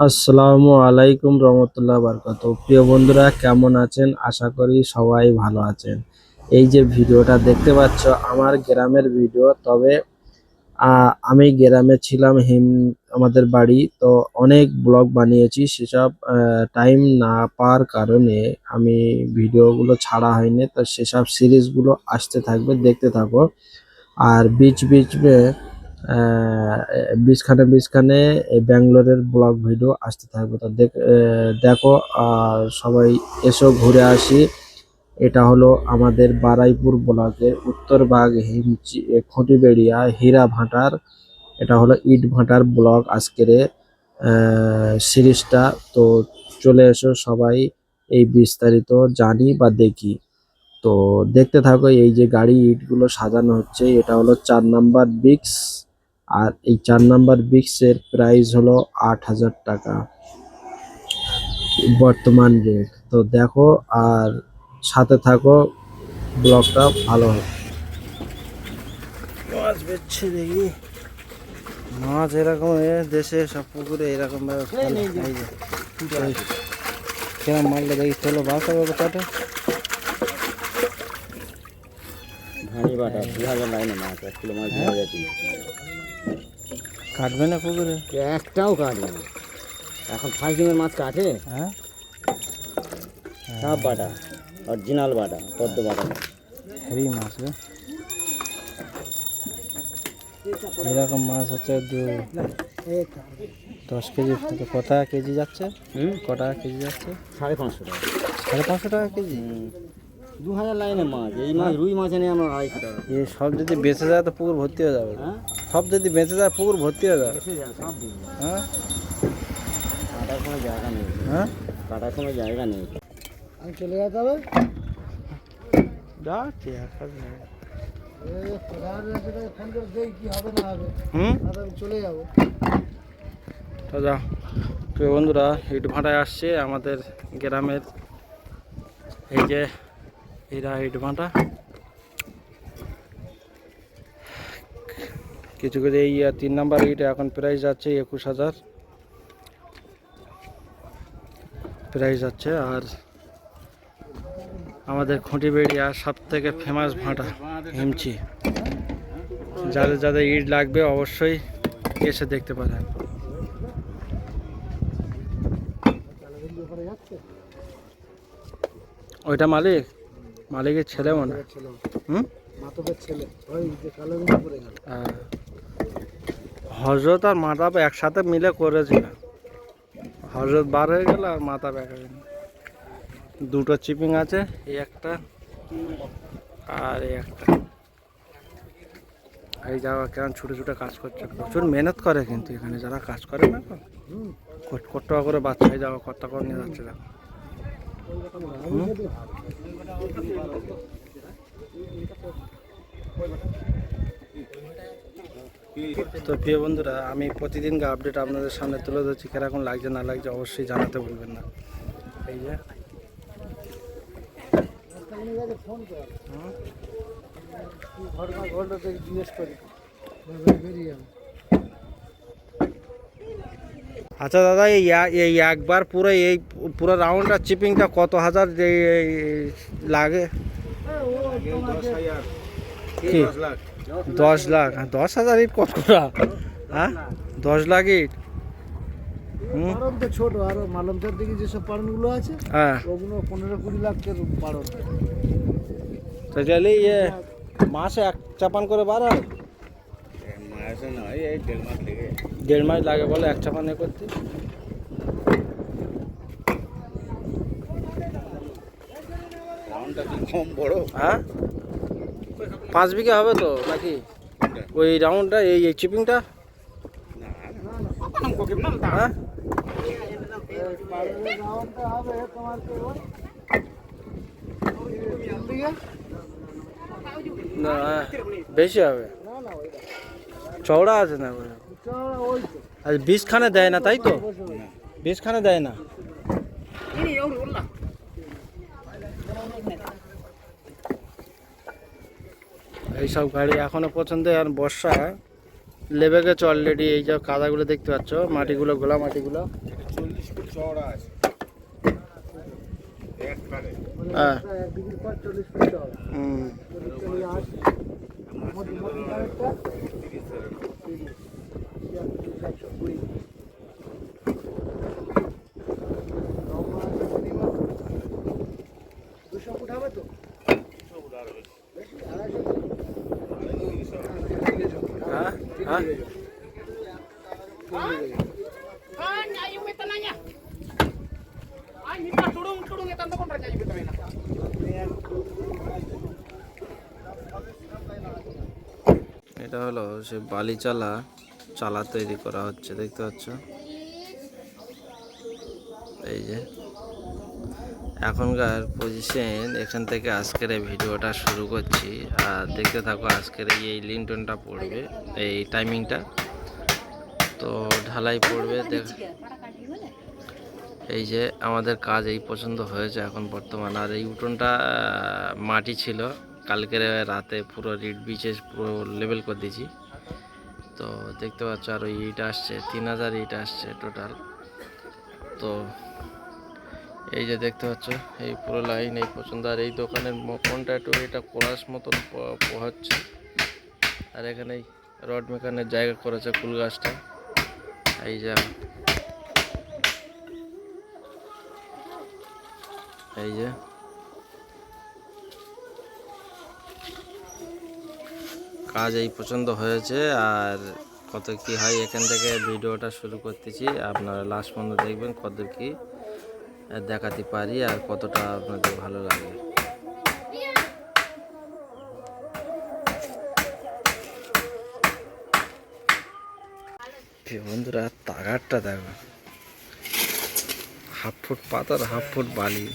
আসসালামু আলাইকুম রহমতুল্লাহ বারকাত। প্রিয় বন্ধুরা, কেমন আছেন? আশা করি সবাই ভালো আছেন। এই যে ভিডিওটা দেখতে পাচ্ছ আমার গ্রামের ভিডিও। তবে আমি গ্রামে ছিলাম, আমাদের বাড়ি তো অনেক ব্লগ বানিয়েছি, সেসব টাইম না পাওয়ার কারণে আমি ভিডিওগুলো ছাড়া হয়নি। তো সেসব সিরিজগুলো আসতে থাকবে, দেখতে থাকো। আর বীজখানে এই ব্যাঙ্গালোরের ব্লগ ভিডিও আসতে থাকবে। তো দেখো, আর সবাই এসো ঘুরে আসি। এটা হলো আমাদের বারাইপুর ব্লকের উত্তরভাগ খুঁটিবেড়িয়া হীরা ভাটার। এটা হলো ইট ভাটার ব্লক আজকের সিরিজটা। তো চলে এসো সবাই, এই বিস্তারিত জানি বা দেখি। তো দেখতে থাকো। এই যে গাড়ি ইটগুলো সাজানো হচ্ছে, এটা হলো 4 নাম্বার ব্রিক্স। আর এই 4 নাম্বার ব্রিক্সের প্রাইস হলো 8,000 টাকা বর্তমান রেট। তো দেখো আর সাথে থাকো, ব্লগটা ভালো হবে। মাছ বেচছে দেখি, মাছ এরকম দেশে সব পুকুরে এরকম ভাবে কেমন মাছটা দেখি। চলো বাসা ব্যাপারটা ধানি বাটা 2000 লাইনে মাছ, 1 কিলো মাছ 2000। কাটবে না পুকুরে? একটাও কাটবে না। এখন ফার্স্ট ডিমের মাছ কাটে, হ্যাঁ, সব বাটা, অরিজিনাল বাটা, পদ্ম বাটা। হেভি মাছ রে। এরকম মাছ হচ্ছে 10 কেজি। কত টাকা কেজি যাচ্ছে? ক টাকা কেজি যাচ্ছে? 550 টাকা। 550 টাকা কেজি? 2000 লাইনে মাছ। এই মাছ রুই মাছ এনে আমরা 250 টাকা। এ সব যদি বেঁচে যায় তো পুকুর ভর্তি হয়ে যাবে। হ্যাঁ, সব যদি বেঁচে যায় পুকুর ভর্তি হয়ে যাবে। এসে যায় সব দিন। হ্যাঁ কাটার কোনো জায়গা নেই, হ্যাঁ, কাটার কোনো জায়গা নেই। আমি চলে যেতে হবে। যাচ্ছি চলে যাবো। তো যাও প্রিয় বন্ধুরা, ইট ভাটায় আসছে আমাদের গ্রামের। এই যে এরা ইট ভাটা, কিছু কিছু এই 3 নাম্বার ইট এখন প্রাইস যাচ্ছে 21,000 প্রাইস যাচ্ছে। আর আমাদের খুঁটিবেড়িয়া সব থেকে ফেমাস ভাটা হিমচি। যাদের যাদের ইট লাগবে অবশ্যই এসে দেখতে পারেন। ওইটা মালিকের ছেলে মনে হয়। হুম, হজরত আর মাতাব একসাথে মিলে করেছিল। হজরত বার হয়ে গেল আর মাতাব এক হয়ে গেল। দুটো চিপিং আছে, এই একটা আর এই একটা। এই যাওয়া কেমন ছোটো ছোটো কাজ করছে, প্রচুর মেহনত করে কিন্তু এখানে যারা কাজ করে না তো। কত টাকা করে বাচ্চায় যাওয়া, কত টাকা করে নিয়ে যাচ্ছে দেখো। তো প্রিয় বন্ধুরা, আমি প্রতিদিন আপডেট আপনাদের সামনে তুলে ধরছি। কিরকম লাগছে না লাগছে অবশ্যই জানাতে ভুলবেন না। এই যে আচ্ছা দাদা, এই একবার পুরো এই পুরো রাউন্ডটা চিপিংটা কত হাজার লাগে? কি 10 লাখ? 10,000 ইট কত করা? হ্যাঁ, 10 লাখ ইট। ছোট আর মালমচার দিকে যেসব পাড়নগুলো আছে, হ্যাঁ, ওগুলো 15-20 লাখের পাড়ন। তো চাইলে মাসে 1 চাপান করে বার হয়? মাছ নয়, এই 1.5 মাস লেগে 1.5 মাস লাগে বলে 1 চাপান করতে। রাউন্ডটা কি কম বড়? হ্যাঁ, 5 বিঘা হবে তো নাকি ওই রাউন্ডটা, এই চিপিংটা? হ্যাঁ, রাউন্ডটা হবে তোমার না বেশি হবে, চওড়া আছে না? আর 20খানে দেয় না তাই তো? 20খানে দেয় না। এইসব গাড়ি এখনো পছন্দ। আর বর্ষা লেবে গেছে অলরেডি। এই যে কাদাগুলো দেখতে পাচ্ছ, মাটিগুলো, গোলা মাটিগুলো। 40 ফুট চওড়া আছে একবারে। হ্যাঁ। 1 ডিগ্রি পর 40 ফুট চওড়া। হুম। 40 চল্লিশ আশি। মোটি ধারেরটা 30, 120। লম্বা আছে minimum 200 ফুট হবে তো? বেশি, 250 হ্যাঁ হ্যাঁ। এটা হলো সে বালি চালা তৈরি করা হচ্ছে, দেখতে পাচ্ছ। এই যে এখনকার পজিশন, এখান থেকে আজকের এই ভিডিওটা শুরু করছি। আর দেখতে থাকো, আজকের এই লিন্টনটা পড়বে, এই টাইমিংটা তো ঢালাই পড়বে। এই যে আমাদের কাজ এই পছন্দ হয়েছে এখন বর্তমান। আর এই উঠোনটা মাটি ছিল, কালকের রাতে পুরো রিড বিচে পুরো লেভেল করে দিয়েছি। তো দেখতে পাচ্ছ, আর ওই ইট আসছে 3000 ইট আসছে টোটাল। তো এই যে দেখতে পাচ্ছ, এই পুরো লাইন এই পছন্দ। আর এই দোকানের কোনটা একটু এটা কোলাস মতন পোহাচ্ছে। আর এখানে রড মেকানের জায়গা করেছে কুল গাছটা। এই যে এই যে কাজ এই পছন্দ হয়েছে। আর কত কি হয় এখান থেকে ভিডিওটা শুরু করতেছি। আপনারা লাস্ট পর্যন্ত দেখবেন কত কি দেখাতে পারি আর কতটা আপনাদের ভালো লাগে। বন্ধুরা, তাগারটা দেখো, 1/2 ফুট পাথর 1/2 ফুট বালি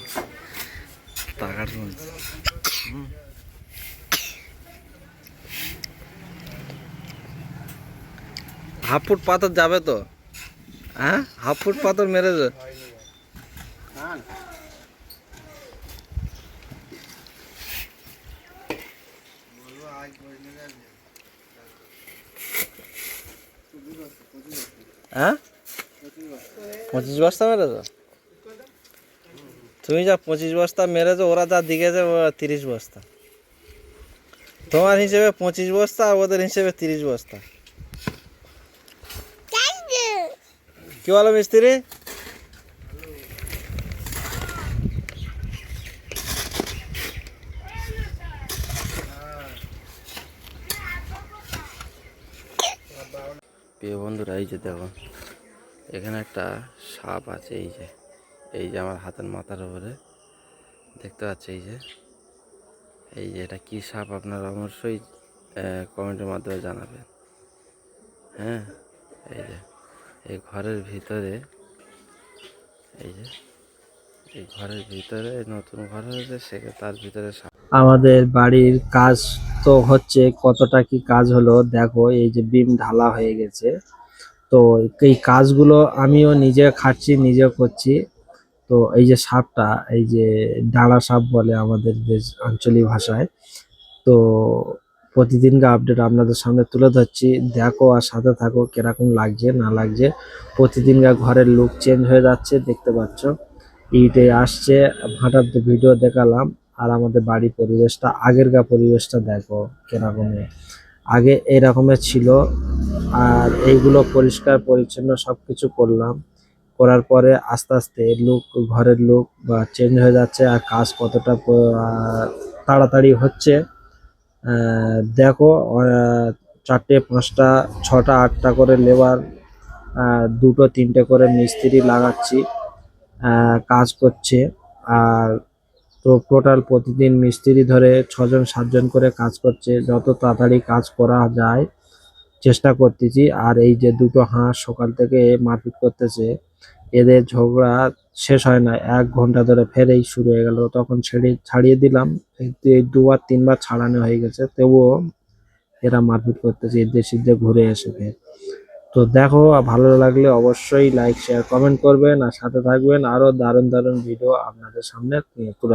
তাগার মধ্যে। 1/2 ফুট পাথর যাবে তো? হ্যাঁ, 1/2 ফুট পাথর মেরেছে। হ্যাঁ, 25 বস্তা মেরেছো তুমি? যা 25 বস্তা মেরেছো, ওরা যা দিকেছে 30 বস্তা। তোমার হিসেবে 25 বস্তা, আর ওদের হিসেবে 30 বস্তা। কি বলো মিস্ত্রি? প্রিয় বন্ধুরা, এই যে দেখো, এখানে একটা সাপ আছে। এই যে আমার হাতের মাথার উপরে দেখতে পাচ্ছি। এই যে এটা কি সাপ, আপনারা অবশ্যই কমেন্টের মাধ্যমে জানাবেন। হ্যাঁ, এই যে এই ঘরের ভিতরে, এই যে এই ঘরের ভিতরে নতুন ঘর হয়েছে, তার ভিতরে আমাদের বাড়ির কাজ তো হচ্ছে। কতটা কি কাজ হলো দেখো। এই যে বিম ঢালা হয়ে গেছে। তো এই কাজগুলো আমিও নিজে খাটছি, নিজে করছি। তো এই যে সাপটা, এই যে ডাঁড়া সাপ বলে আমাদের দেশ আঞ্চলিক ভাষায়। তো প্রতিদিনকার আপডেট আপনাদের সামনে তুলে ধরছি, দেখো আর সাথে থাকো কিরকম লাগছে না লাগছে। প্রতিদিনকার ঘরের লুক চেঞ্জ হয়ে যাচ্ছে, দেখতে পাচ্ছ। ইটে আসছে, ভাটার তো ভিডিও দেখালাম। আর আমাদের বাড়ির পরিবেশটা, আগেরকার পরিবেশটা দেখো কিরকম। আগে এরকমের ছিল। আর এইগুলো পরিষ্কার পরিচ্ছন্ন সবকিছু করলাম, করার পরে আস্তে আস্তে লুক, ঘরের লুক বা চেঞ্জ হয়ে যাচ্ছে। আর কাজ কতটা তাড়াতাড়ি হচ্ছে দেখো। 4টে 5টা 6টা 8টা করে লেবার, 2টো 3টে করে মিস্ত্রি লাগাচ্ছি, কাজ করছে। আর তো টোটাল প্রতিদিন মিস্ত্রি ধরে 6জন 7জন করে কাজ করছে। যত তাড়াতাড়ি কাজ করা যায় চেষ্টা করতেছি। আর এই যে দুটো হাঁস সকাল থেকে মারপিট করতেছে, এদের ঝগড়া শেষ হয় না। 1 ঘন্টা ধরে ফের এই শুরু হয়ে গেল। তখন ছাড়িয়ে দিলাম, এই 2বার 3বার ছাড়ানো হয়ে গেছে, তবুও এরা মারপিট করতেছে এদের সিদ্ধে ঘুরে এসে ফের। তো দেখো, ভালো লাগলে অবশ্যই লাইক শেয়ার কমেন্ট করবেন আর সাথে থাকবেন। আরো দারুণ দারুণ ভিডিও আপনাদের সামনে তুলে